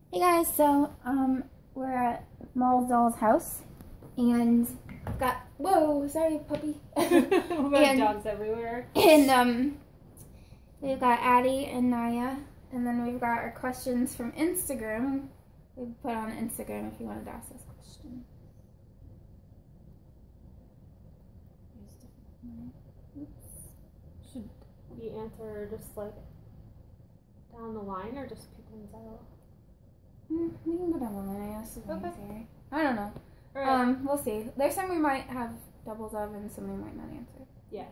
Hey guys, so we're at Molz Doll's house and got sorry puppy. We've got dogs everywhere. And we've got Addie and Nyah, and then we've got our questions from Instagram. We put on Instagram if you wanted to ask us questions. Should we answer just like down the line or just pick ones out? We can go down the line, I guess. Okay. I don't know. Right. We'll see. There's some we might have doubles of and some we might not answer. Yeah.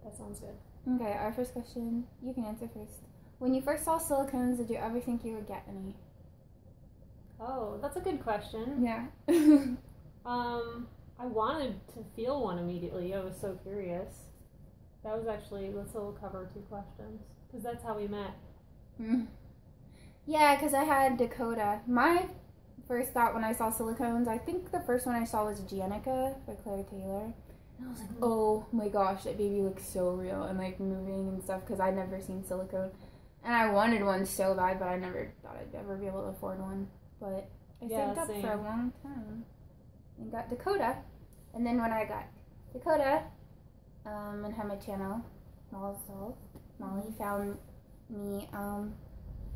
That sounds good. Okay, our first question, you can answer first. When you first saw silicones, did you ever think you would get any? Oh, that's a good question. Yeah. I wanted to feel one immediately. I was so curious. That was actually, let's cover 2 questions, because that's how we met. Yeah, because I had Dakota. My first thought when I saw silicones, I think the first one I saw was Janica by Claire Taylor. And I was like, oh my gosh, that baby looks so real and like moving and stuff, because I'd never seen silicone. And I wanted one so bad, but I never thought I'd ever be able to afford one. But I saved up for a long time and got Dakota. And then when I got Dakota and had my channel, Molly found me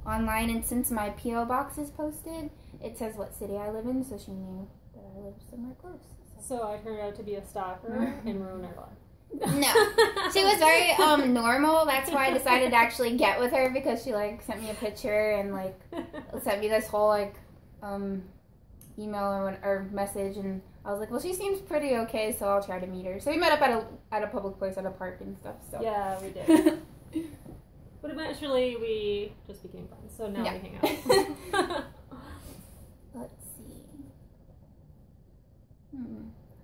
online, and since my P.O. box is posted, it says what city I live in, so she knew that I lived somewhere close. So I turned out to be a stalker and ruin her life. No. She was very normal. That's why I decided to actually get with her, because she like sent me a picture and like sent me this whole like email or message, and I was like, well, she seems pretty okay, so I'll try to meet her. So we met up at a public place at a park and stuff. So yeah, we did. But eventually we just became friends, so now we hang out. Let's see.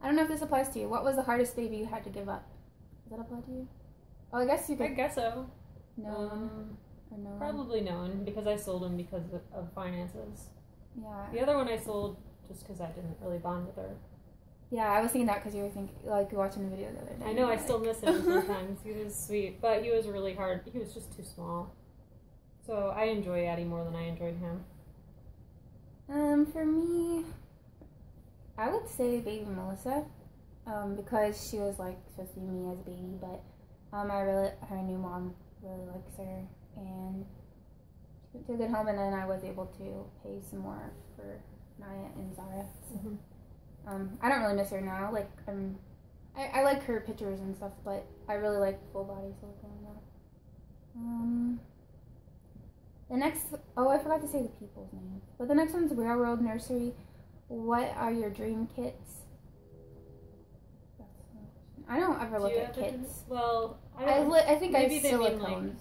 I don't know if this applies to you. What was the hardest baby you had to give up? Does that apply to you? Oh, I guess you could. I guess so. No. Probably no one, because I sold him because of finances. Yeah. The other one I sold just because I didn't really bond with her. Yeah, I was thinking that because you were like watching the video the other day. I know, I still miss him sometimes. He was sweet, but he was really hard. He was just too small. So I enjoy Addie more than I enjoyed him. For me, I would say baby Melissa, because she was like supposed to be me as a baby, but her new mom really likes her, and she went to a good home, and then I was able to pay some more for Nyah and Zara. So. I don't really miss her now. Like, I like her pictures and stuff, but I really like full body silicone now. The next, I forgot to say the people's names. But the next one's Railroad Nursery. What are your dream kits? I don't ever look at kits. Well, I think I have silicones. Like,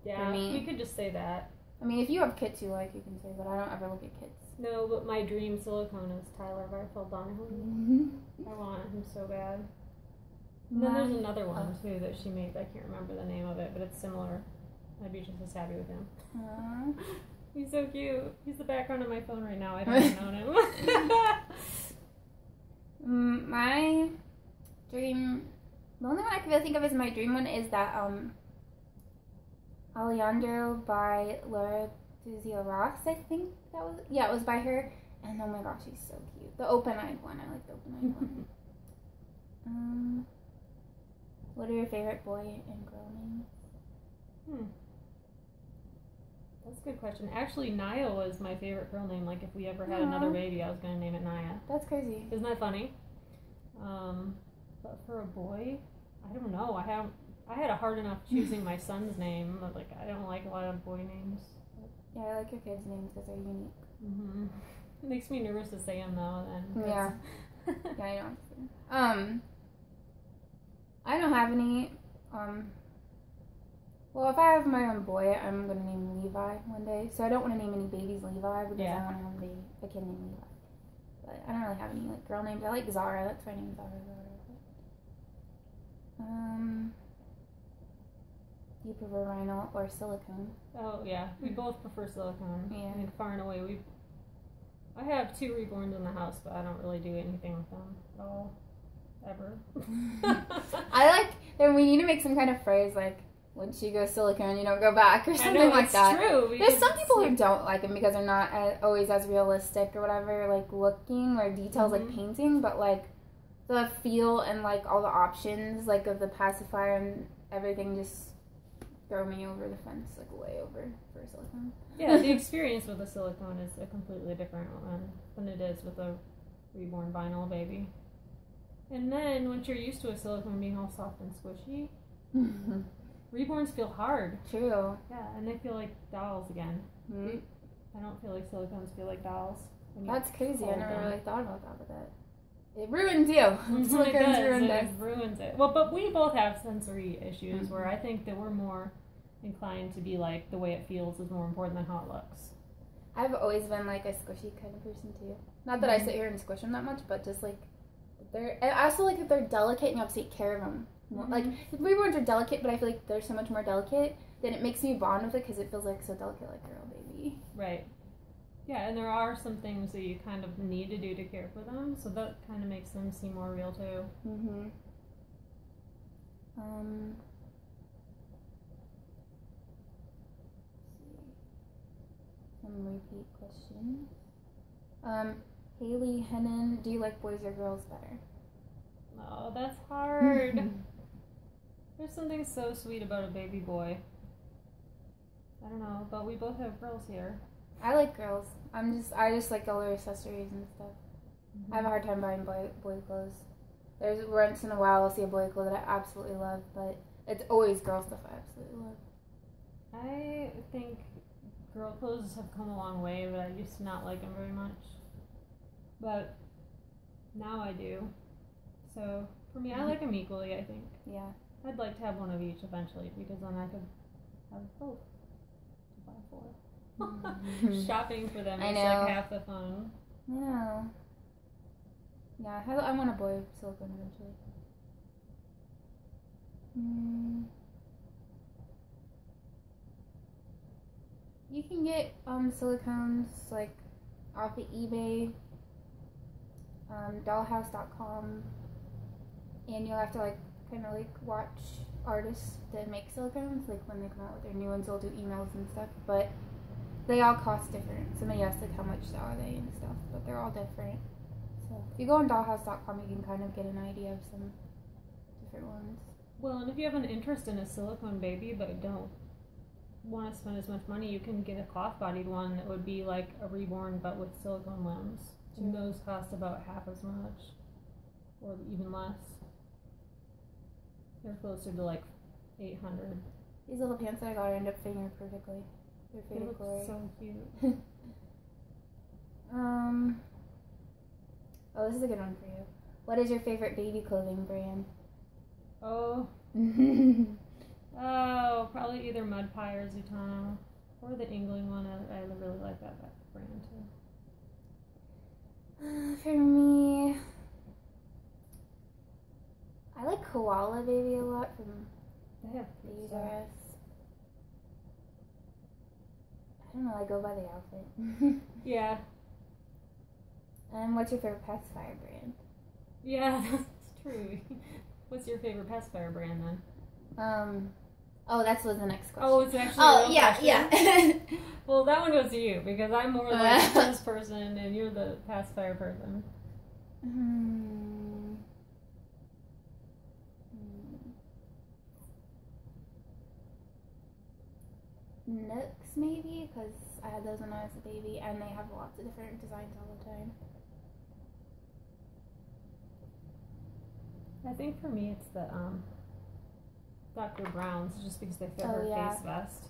yeah, for me. You could just say that. I mean, if you have kits you like, you can say, but I don't ever look at kits. No, but my dream silicone is Tyler Barfield-Donohue. I want him so bad. And then there's another one, too, that she made. I can't remember the name of it, but it's similar. I'd be just as happy with him. He's so cute. He's the background of my phone right now. I don't even know him. My dream... The only one I can really think of as my dream one is that, Alejandro by Laura Ross, I think that was. Yeah, it was by her. And oh my gosh, he's so cute. The open-eyed one. I like the open-eyed one. What are your favorite boy and girl names? That's a good question. Actually, Nyah was my favorite girl name. Like, if we ever had another baby, I was going to name it Nyah. That's crazy. Isn't that funny? But for a boy, I don't know. I had a hard enough choosing my son's name. Like, I don't like a lot of boy names. Yeah, I like your kids' names because they're unique. It makes me nervous to say them though. Then yeah, yeah, I know. I don't have any. Well, if I have my own boy, I'm gonna name Levi one day. So I don't want to name any babies Levi because I want to have a kid named Levi. But I don't really have any like girl names. I like Zara. That's my name, Zara. Do you prefer vinyl or silicone? Oh yeah, we both prefer silicone. Yeah. I mean, far and away. I have 2 reborns in the house, but I don't really do anything with them at all, ever. I like. Then we need to make some kind of phrase like once you go silicone, you don't go back or something like that. True. There's some people who don't like them because they're not always as realistic or whatever, like looking or details like painting, but like the feel and like all the options like of the pacifier and everything just throw me over the fence, like way over for silicone. Yeah, the experience with a silicone is a completely different one than it is with a reborn vinyl baby. And then once you're used to a silicone being all soft and squishy, reborns feel hard. True. Yeah, and they feel like dolls again. Mm-hmm. I don't feel like silicones feel like dolls. That's crazy. I never really thought about that, but it ruins you. Silicones ruin it ruins it. Well, but we both have sensory issues where I think that we're more inclined to be like the way it feels is more important than how it looks. I've always been like a squishy kind of person too. Not that I sit here and squish them that much, but just like and I also like if they're delicate and you have to take care of them. Like reborns are delicate, but I feel like they're so much more delicate that it makes me bond with it because it feels like so delicate, like a real baby. Right. Yeah, and there are some things that you kind of need to do to care for them, so that kind of makes them seem more real too. Some repeat questions. Haley Hennon, do you like boys or girls better? Oh, that's hard. There's something so sweet about a baby boy. I don't know, but we both have girls here. I like girls. I just like all their accessories and stuff. I have a hard time buying boy clothes. There's once in a while I'll see a boy clothes that I absolutely love, but it's always girl stuff I absolutely love. I think girl clothes have come a long way, but I used to not like them very much. But now I do. So for me, I like them equally, I think. Yeah. I'd like to have one of each eventually because then I could have both to buy for. Shopping for them is like half the fun. I know. Yeah, I want a boy silicone eventually. You can get silicones like off of eBay, dollhouse.com, and you'll have to like kind of like watch artists that make silicones, like when they come out with their new ones they'll do emails and stuff, but they all cost different. Somebody asked like how much are they and stuff, but they're all different. So if you go on dollhouse.com you can kind of get an idea of some different ones. Well, and if you have an interest in a silicone baby but don't want to spend as much money, you can get a cloth bodied one that would be like a reborn but with silicone limbs. And those cost about half as much or even less. They're closer to like $800. These little pants that I got end up fitting her perfectly. They're They look Chloe. so cute. Oh, this is a good one for you. What is your favorite baby clothing brand? Oh, probably either Mud Pie or Zutano, or the England one. I really like that brand too. For me, I like Koala Baby a lot from They have Babies R Us. I don't know, I go by the outfit. Yeah. And what's your favorite pacifier brand? Yeah, that's true. What's your favorite pacifier brand then? Oh, that was the next question. Oh, it's actually a real question? Yeah. Well, that one goes to you because I'm more like this person and you're the pacifier person. Nooks maybe, because I had those when I was a baby, and they have lots of different designs all the time. I think for me it's the Dr. Brown's, just because they fit her face vest.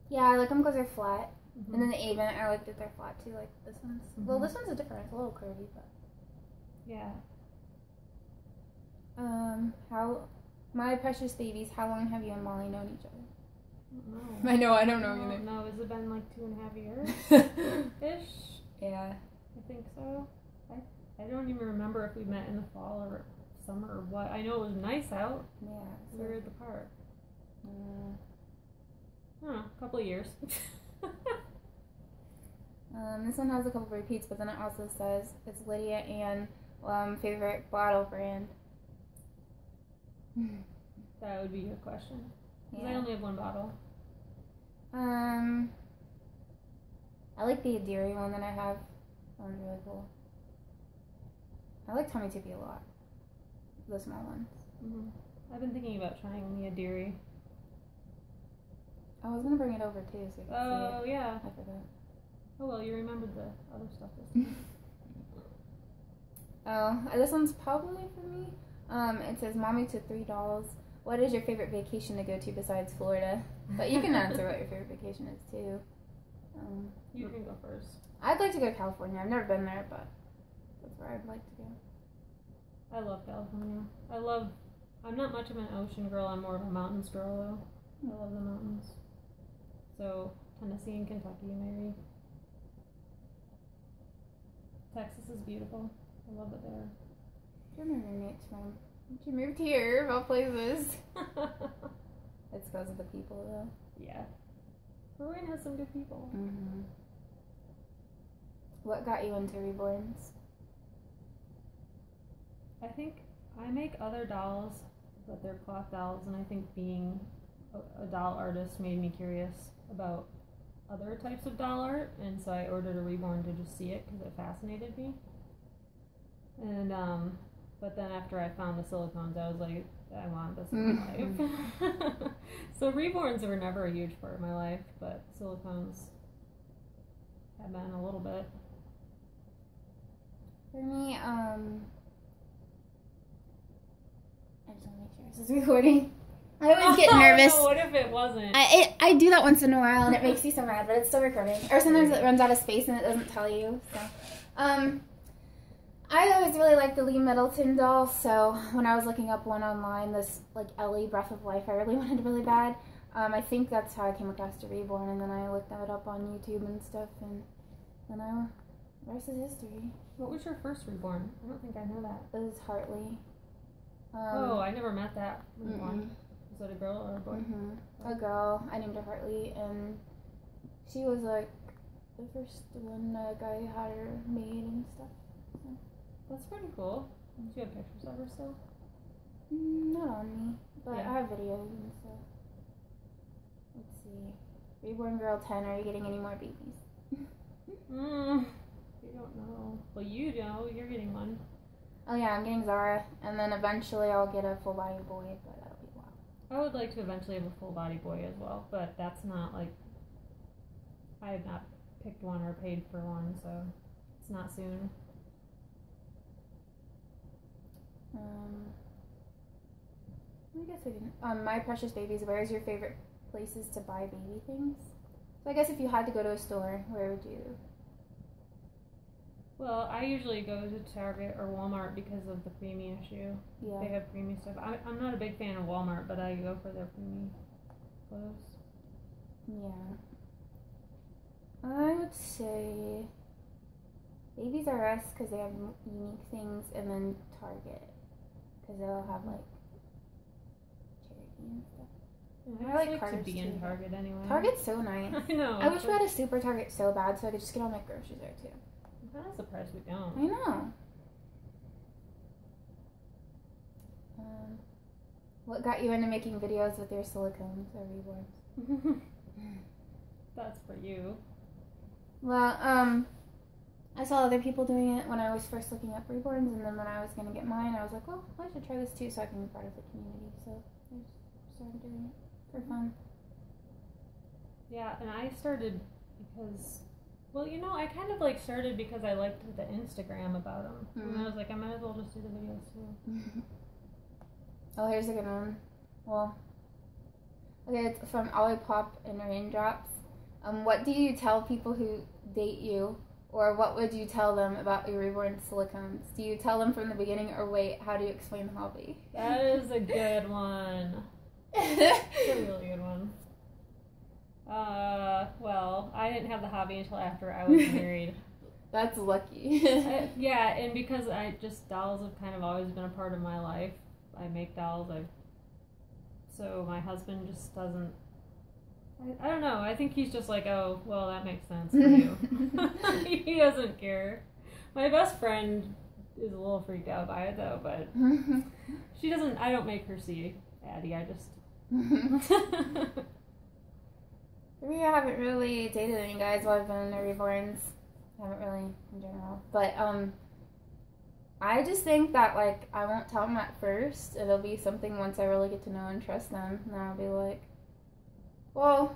Yeah, I like them because they're flat. And then the Avon, I like that they're flat too, like this one's. Well, this one's a different, it's a little curvy, but. Yeah. My precious babies, how long have you and Molly known each other? I don't know either. No, has it been like 2.5 years? Ish? Yeah. I think so. I don't even remember if we met in the fall or summer or what. I know it was nice out. Yeah. We were at the park. I don't know, a couple of years. This one has a couple of repeats, but then it also says it's Lydia and favorite bottle brand. That would be your question. Because I only have one bottle. I like the Adiri one that I have. That one's really cool. I like Tommy Tippy a lot. The small ones. Mm-hmm. I've been thinking about trying the Adiri. I was gonna bring it over too, so you can see it. Oh, yeah. I forgot. Oh, well, you remembered the other stuff this time. Oh, this one's probably for me. It says, Mommy to 3 dolls. What is your favorite vacation to go to besides Florida? But you can answer what your favorite vacation is too. You can go first. I'd like to go to California. I've never been there, but that's where I'd like to go. I love California. I'm not much of an ocean girl. I'm more of a mountains girl, though. I love the mountains. So, Tennessee and Kentucky, maybe. Texas is beautiful. I love it there. Where are my roommates from? She moved here, of all places. It's because of the people, though. Yeah. Rowan has some good people. Mm-hmm. What got you into Reborns? I think I make other dolls, but they're cloth dolls, and I think being a doll artist made me curious about other types of doll art, and so I ordered a Reborn to just see it because it fascinated me. And but then after I found the silicones, I was like, I want this in my life. So Reborns were never a huge part of my life, but silicones have been a little bit. For me, I just want to make sure this is recording. I always get nervous. No, what if it wasn't? I do that once in a while, and it makes me so mad, but it's still recording. Or sometimes it runs out of space and it doesn't tell you. So, I always really liked the Lee Middleton doll, so when I was looking up one online, this like Ellie Breath of Life, I really wanted really bad. I think that's how I came across the Reborn, and then I looked that up on YouTube and stuff, and then the rest is history. What was your first Reborn? I don't think I know that. It was Hartley. I never met that Reborn. Was it a girl or a boy? A girl. I named her Hartley, and she was like the first one a guy had her made and stuff. So. That's pretty cool. Do you have pictures of her still? Not on me, but Yeah. I have videos and stuff. Let's see. Reborn Girl 10, are you getting any more babies? You don't know. Well, you know. You're getting one. Oh yeah, I'm getting Zara, and then eventually I'll get a full body boy, but that'll be a while. I would like to eventually have a full body boy as well, but that's not like, I have not picked one or paid for one, so it's not soon. I guess we can. My precious babies, where is your favorite places to buy baby things? So I guess if you had to go to a store, where would you? Well, I usually go to Target or Walmart because of the preemie issue. Yeah. They have preemie stuff. I'm not a big fan of Walmart, but I go for their preemie clothes. Yeah. I would say Babies R Us because they have unique things, and then Target because they'll have like charity and stuff. I like to be in Target anyway. Target's so nice. I know. I wish we had a super Target so bad so I could just get all my groceries there too. I'm kind of surprised we don't. I know. What got you into making videos with your silicones or Reborns? That's for you. Well, I saw other people doing it when I was first looking up Reborns, and then when I was going to get mine, I was like, well, I should try this too so I can be part of the community. So I just started doing it for fun. Yeah, and I started because, well, you know, I kind of like started because I liked the Instagram about them. And I was like, I might as well just do the videos too. Oh, here's a good one. Well, okay, it's from Olipop and Raindrops. What do you tell people who date you, or what would you tell them about your Reborn silicones? Do you tell them from the beginning, or wait, how do you explain the hobby? That is a good one. It's a really good one. Well, I didn't have the hobby until after I was married. That's lucky. Yeah, and because dolls have kind of always been a part of my life. I make dolls. So my husband just doesn't. I don't know. I think he's just like, oh, well, that makes sense for you. He doesn't care. My best friend is a little freaked out by it though, but she doesn't. I don't make her see Addie. I just For me, I haven't really dated any guys while I've been in the Reborns. I haven't really in general. But, I just think that, like, I won't tell them at first. It'll be something once I really get to know and trust them. And I'll be like, well,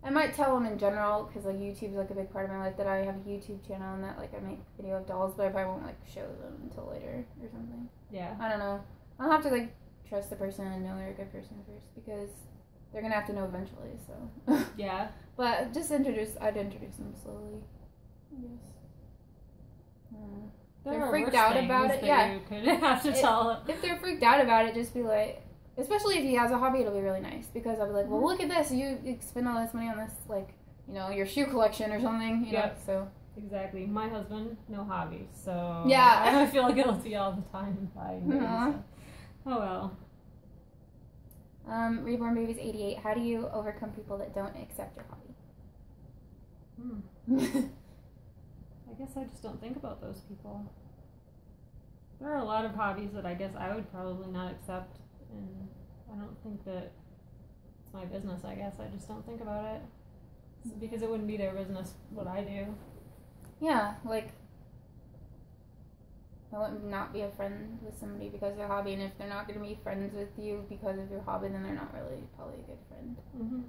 I might tell them in general, because, like, YouTube's, like, a big part of my life, that I have a YouTube channel and that, like, I make video of dolls, but I probably won't, like, show them until later or something. Yeah. I don't know. I'll have to, like, trust the person and know they're a good person first, because they're going to have to know eventually, so. Yeah. But just I'd introduce them slowly, I guess. They're freaked out about it. Yeah, you could have to tell. If they're freaked out about it, just be like, especially if he has a hobby, it'll be really nice because I'll be like, well, look at this. You spend all this money on this, like, you know, your shoe collection or something. You know, so exactly. My husband, no hobbies, so yeah, I feel guilty all the time buying things. So. Oh well. Reborn Baby's 88. How do you overcome people that don't accept your hobby? I guess I just don't think about those people. There are a lot of hobbies that I guess I would probably not accept, and I don't think that it's my business, I guess. I just don't think about it. Because it wouldn't be their business what I do. Yeah, like, I wouldn't not be a friend with somebody because of their hobby, and if they're not going to be friends with you because of your hobby, then they're not really probably a good friend. Mm-hmm.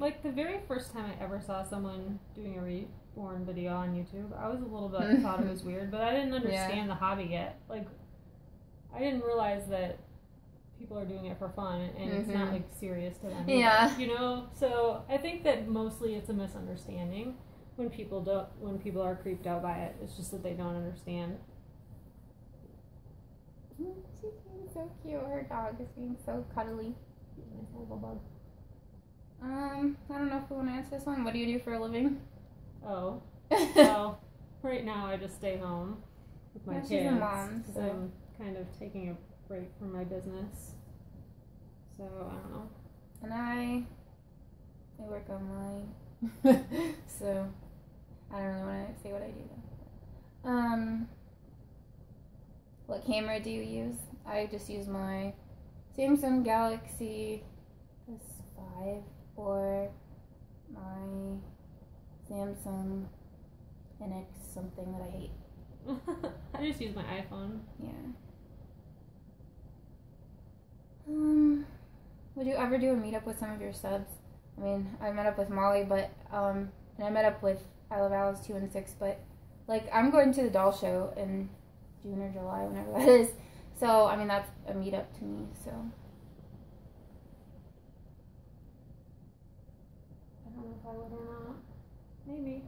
Like the very first time I ever saw someone doing a Reborn video on YouTube, I was a little bit thought it was weird, but I didn't understand the hobby yet. Like, I didn't realize that people are doing it for fun, and it's not like serious to them. Yeah. You know, so I think that mostly it's a misunderstanding when people are creeped out by it. It's just that they don't understand. She's being so cute. Her dog is being so cuddly. Nice little bug. I don't know if we want to answer this one. What do you do for a living? Oh. Well, right now I just stay home with my kids. She's a mom, so I'm kind of taking a break from my business. So, I don't know. And I work online. So, I don't really want to say what I do though. What camera do you use? I just use my Samsung Galaxy S5 or my Samsung NX something that I hate. I just use my iPhone. Yeah. Would you ever do a meetup with some of your subs? I mean, I met up with Molly, but and I met up with I Love Alice 2 and 6, but like I'm going to the doll show in June or July, whenever that is. So I mean that's a meetup to me. So I don't know if I would or not. Maybe.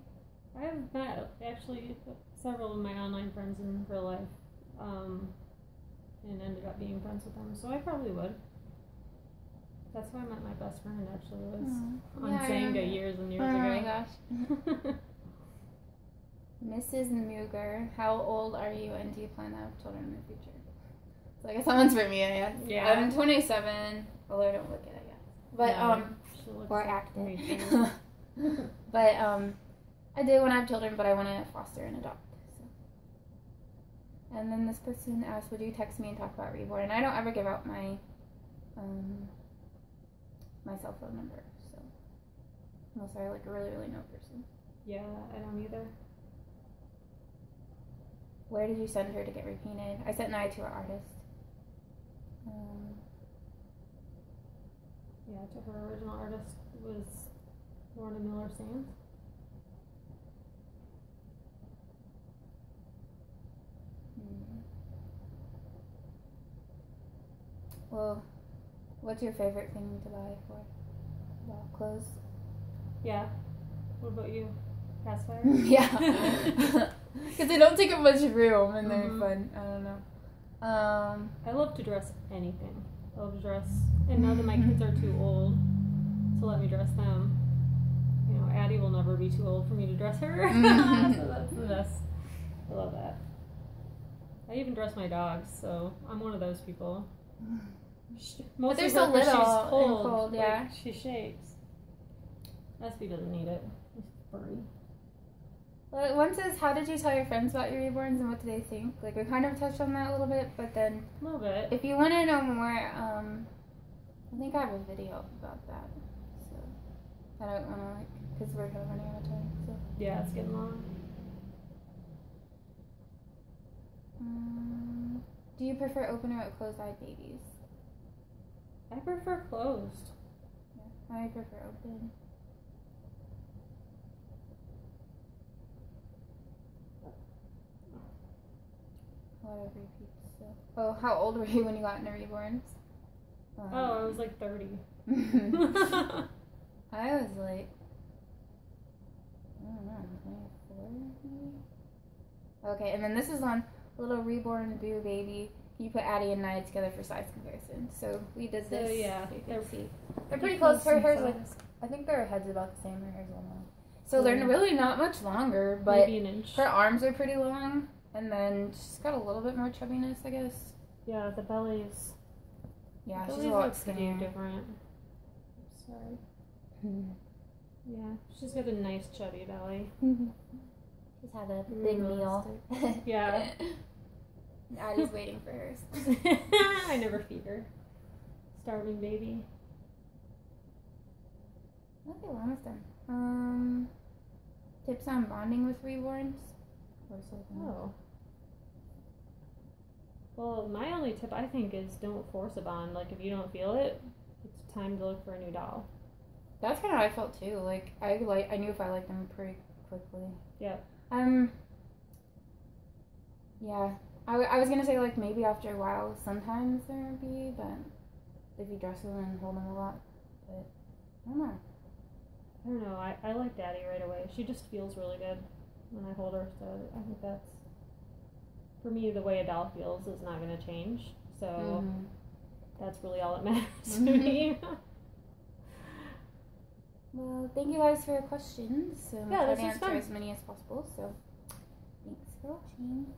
I have met actually several of my online friends in real life, and ended up being friends with them. So I probably would. That's how I met my best friend. Actually, was on Zanga years and years ago. Oh my gosh. Mrs. Muger, how old are you, and do you plan to have children in the future? So I guess that one's for me, I guess. Yeah. I'm 27, although I don't look it, I guess. But or active. But I do want to have children, but I want to foster and adopt. So. And then this person asked, would you text me and talk about Reborn? And I don't ever give out my my cell phone number, so unless I like a really, really know person. Yeah, I don't either. Where did you send her to get repainted? I sent Nyah to her artist. Yeah, to her original artist was Lorna Miller-Sands. Well, what's your favorite thing to buy for? Well, clothes? Yeah. What about you? Pacifier? Yeah. Because they don't take up much room and they're fun. I don't know. I love to dress anything. I love to dress. And now that my kids are too old to let me dress them, you know, Addie will never be too old for me to dress her. So that's the best. I love that. I even dress my dogs, so I'm one of those people. But they're so little she's cold, and cold, yeah. Like, she shakes. SB doesn't need it. It's furry. Well, one says, how did you tell your friends about your Reborns and what do they think? Like, we kind of touched on that a little bit, but then... A little bit. If you want to know more, I think I have a video about that. So I don't want to because we're kind of running out of time. So Yeah, it's getting long. Do you prefer open or closed-eyed babies? I prefer closed. Yeah, I prefer open. A lot of repeats. So. Oh, how old were you when you got into Reborns? I was like 30. I was like, I don't know, 24 maybe? Okay, and then this is on Little Reborn Boo Baby. You put Addie and Nyah together for size comparison. So we did this. So yeah, they're pretty close. Her hair's like, I think their head's about the same. Her hair's all long. So they're really not much longer, but maybe an inch. Her arms are pretty long, and then she's got a little bit more chubbiness, I guess. Yeah, the belly's. Yeah, she's a lot pretty skinnier. different. Sorry. Yeah, she's got a nice chubby belly. Just had a big meal. Yeah. Addie's waiting for hers. I never feed her. Starving baby. Okay, we're almost done. Tips on bonding with reborns? Oh. Well, my only tip, I think, is don't force a bond. Like, if you don't feel it, it's time to look for a new doll. That's kind of how I felt, too. Like, I knew if I liked them pretty quickly. Yeah. Yeah. I was gonna say, like, maybe after a while, sometimes there would be, but if you dress them and hold them a lot, but I don't know. I don't know. I like Daddy right away. She just feels really good when I hold her, so I think that's, for me, the way a doll feels is not going to change, so that's really all that matters to me. Well, thank you guys for your questions. So yeah, try this to was answer fun. as many as possible, so thanks for watching.